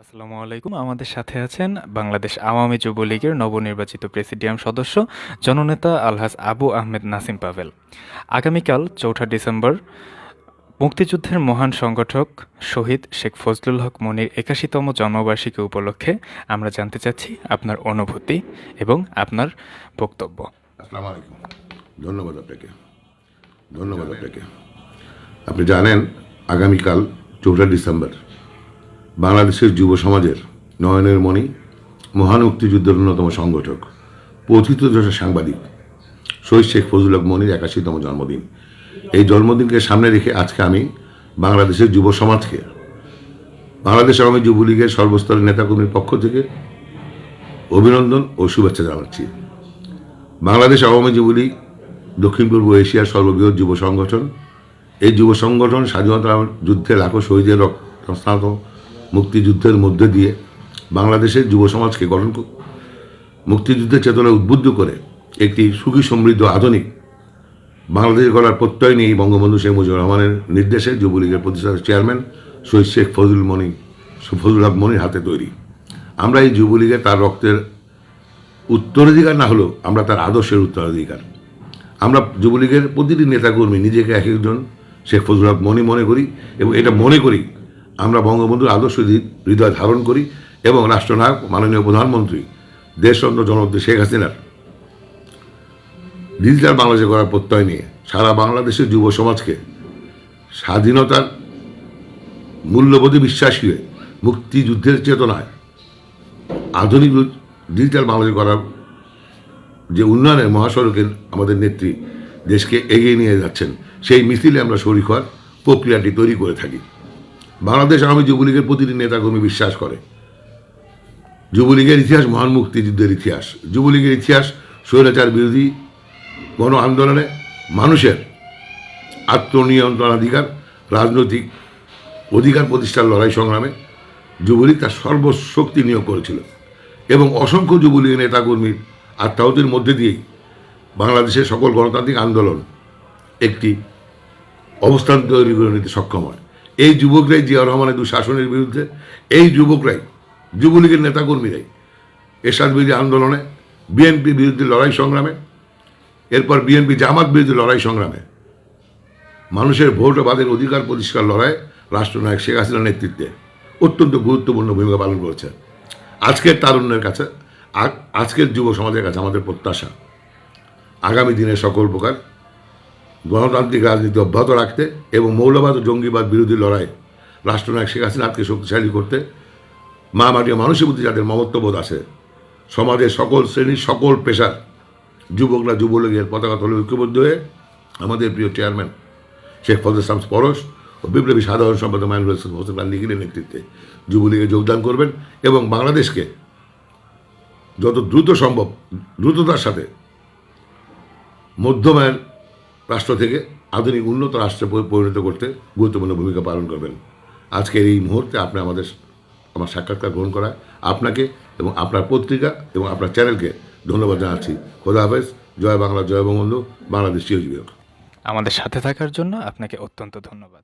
আসসালামু আলাইকুম। আমাদের সাথে আছেন বাংলাদেশ আওয়ামী যুবলীগের নবনির্বাচিত প্রেসিডিয়াম সদস্য জননেতা আলহাজ আবু আহমেদ নাসিম পাভেল। আগামীকাল ৪ঠা ডিসেম্বর মুক্তিযুদ্ধের মহান সংগঠক শহীদ শেখ ফজলুল হক মনির ৮১তম জন্মবার্ষিকী উপলক্ষে আমরা জানতে চাচ্ছি আপনার অনুভূতি এবং আপনার বক্তব্য। আসসালামু আলাইকুম। ধন্যবাদ আপনাকে। ধন্যবাদ আপনাকে। আপনি জানেন আগামীকাল ৪ঠা ডিসেম্বর বাংলাদেশের যুব সমাজের নয়নের মণি, মহান মুক্তিযুদ্ধের অন্যতম সংগঠক, প্রথিতযশা সাংবাদিক শহীদ শেখ ফজলুল হক মনির ৮১তম জন্মদিন। এই জন্মদিনকে সামনে রেখে আজকে আমি বাংলাদেশের যুব সমাজকে বাংলাদেশ আওয়ামী যুবলীগের সর্বস্তরের নেতাকর্মীর পক্ষ থেকে অভিনন্দন ও শুভেচ্ছা জানাচ্ছি। বাংলাদেশ আওয়ামী যুবলীগ দক্ষিণ পূর্ব এশিয়ার সর্ববৃহৎ যুব সংগঠন। এই যুব সংগঠন স্বাধীনতা যুদ্ধে লাখো শহীদের রক্তস্নাত মুক্তিযুদ্ধের মধ্যে দিয়ে বাংলাদেশের যুব সমাজকে মুক্তিযুদ্ধের চেতনা উদ্বুদ্ধ করে একটি সুখী সমৃদ্ধ আধুনিক বাংলাদেশ গড়ার প্রত্যয় নিয়ে বঙ্গবন্ধু শেখ মুজিবুর রহমানের নির্দেশে যুবলীগের প্রতিষ্ঠাতা চেয়ারম্যান শহীদ শেখ ফজলুল হক মনির হাতে তৈরি। আমরা এই যুবলীগে তার রক্তের উত্তরাধিকার না হলেও আমরা তার আদর্শের উত্তরাধিকার। আমরা যুবলীগের প্রতিটি নেতাকর্মী নিজেকে এক একজন শেখ ফজলুল হক মনি মনে করি এবং এটা মনে করি আমরা বঙ্গবন্ধুর আদর্শ হৃদয় ধারণ করি এবং রাষ্ট্রনায়ক মাননীয় প্রধানমন্ত্রী দেশরত্ন জননেত্রী শেখ হাসিনার ডিজিটাল বাংলাদেশে করার প্রত্যয় নিয়ে সারা বাংলাদেশের যুব সমাজকে স্বাধীনতার মূল্যবোধে বিশ্বাসী হয়ে মুক্তিযুদ্ধের চেতনায় আধুনিক ডিজিটাল বাংলাদেশ করার যে উন্নয়নের মহাসড়কের আমাদের নেত্রী দেশকে এগিয়ে নিয়ে যাচ্ছেন, সেই মিছিলে আমরা শরিক হওয়ার প্রক্রিয়াটি তৈরি করে থাকি। বাংলাদেশ আওয়ামী যুবলীগের প্রতিটি নেতাকর্মী বিশ্বাস করে যুবলীগের ইতিহাস মহান মুক্তিযুদ্ধের ইতিহাস। যুবলীগের ইতিহাস স্বৈরাচার বিরোধী গণ আন্দোলনে মানুষের আত্মনিয়ন্ত্রণাধিকার, রাজনৈতিক অধিকার প্রতিষ্ঠার লড়াই সংগ্রামে যুবলীগ তার সর্বশক্তি নিয়োগ করেছিল এবং অসংখ্য যুবলীগের নেতাকর্মীর আত্মাহুতির মধ্যে দিয়েই বাংলাদেশের সকল গণতান্ত্রিক আন্দোলন একটি অবস্থান তৈরি করে নিতে সক্ষম হয়। এই যুবকরাই জিয়া রহমানের দুঃশাসনের বিরুদ্ধে, এই যুবকরাই যুবলীগের নেতাকর্মীরাই এরশাদ বিরোধী আন্দোলনে, বিএনপি বিরুদ্ধে লড়াই সংগ্রামে, এরপর বিএনপি জামাত বিরুদ্ধে লড়াই সংগ্রামে, মানুষের ভোট ও বাদের অধিকার প্রতিষ্ঠার লড়াই রাষ্ট্রনায়ক শেখ হাসিনার নেতৃত্বে অত্যন্ত গুরুত্বপূর্ণ ভূমিকা পালন করেছে। আজকের তারুণ্যের কাছে, আজকের যুব সমাজের কাছে আমাদের প্রত্যাশা আগামী দিনে সকল প্রকার গণতান্ত্রিক রাজনীতি অব্যাহত রাখতে এবং মৌলবাদ ও জঙ্গিবাদ বিরোধী লড়াই রাষ্ট্রনায়ক শেখ হাসিনাকে শক্তিশালী করতে মা মাটি মানুষের প্রতি যাদের মমত্ববোধ আছে, সমাজের সকল শ্রেণীর সকল পেশার যুবকরা যুবলীগের পতাকা তলে ঐক্যবদ্ধ হয়ে আমাদের প্রিয় চেয়ারম্যান শেখ ফজল শামস পরশ ও বিপ্লবী সাধারণ সম্পাদক মাইনুল হোসেন নিখিলের নেতৃত্বে যুবলীগে যোগদান করবেন এবং বাংলাদেশকে যত দ্রুত সম্ভব দ্রুততার সাথে মধ্যমায়ের রাষ্ট্র থেকে আধুনিক উন্নত রাষ্ট্রে পরিণত করতে গুরুত্বপূর্ণ ভূমিকা পালন করবেন। আজকের এই মুহূর্তে আপনি আমার সাক্ষাৎকার গ্রহণ করায় আপনাকে এবং আপনার পত্রিকা এবং আপনার চ্যানেলকে ধন্যবাদ জানাচ্ছি। খোদা হাফেজ। জয় বাংলা, জয় বঙ্গবন্ধু, বাংলাদেশ চিরজীবী হোক। আমাদের সাথে থাকার জন্য আপনাকে অত্যন্ত ধন্যবাদ।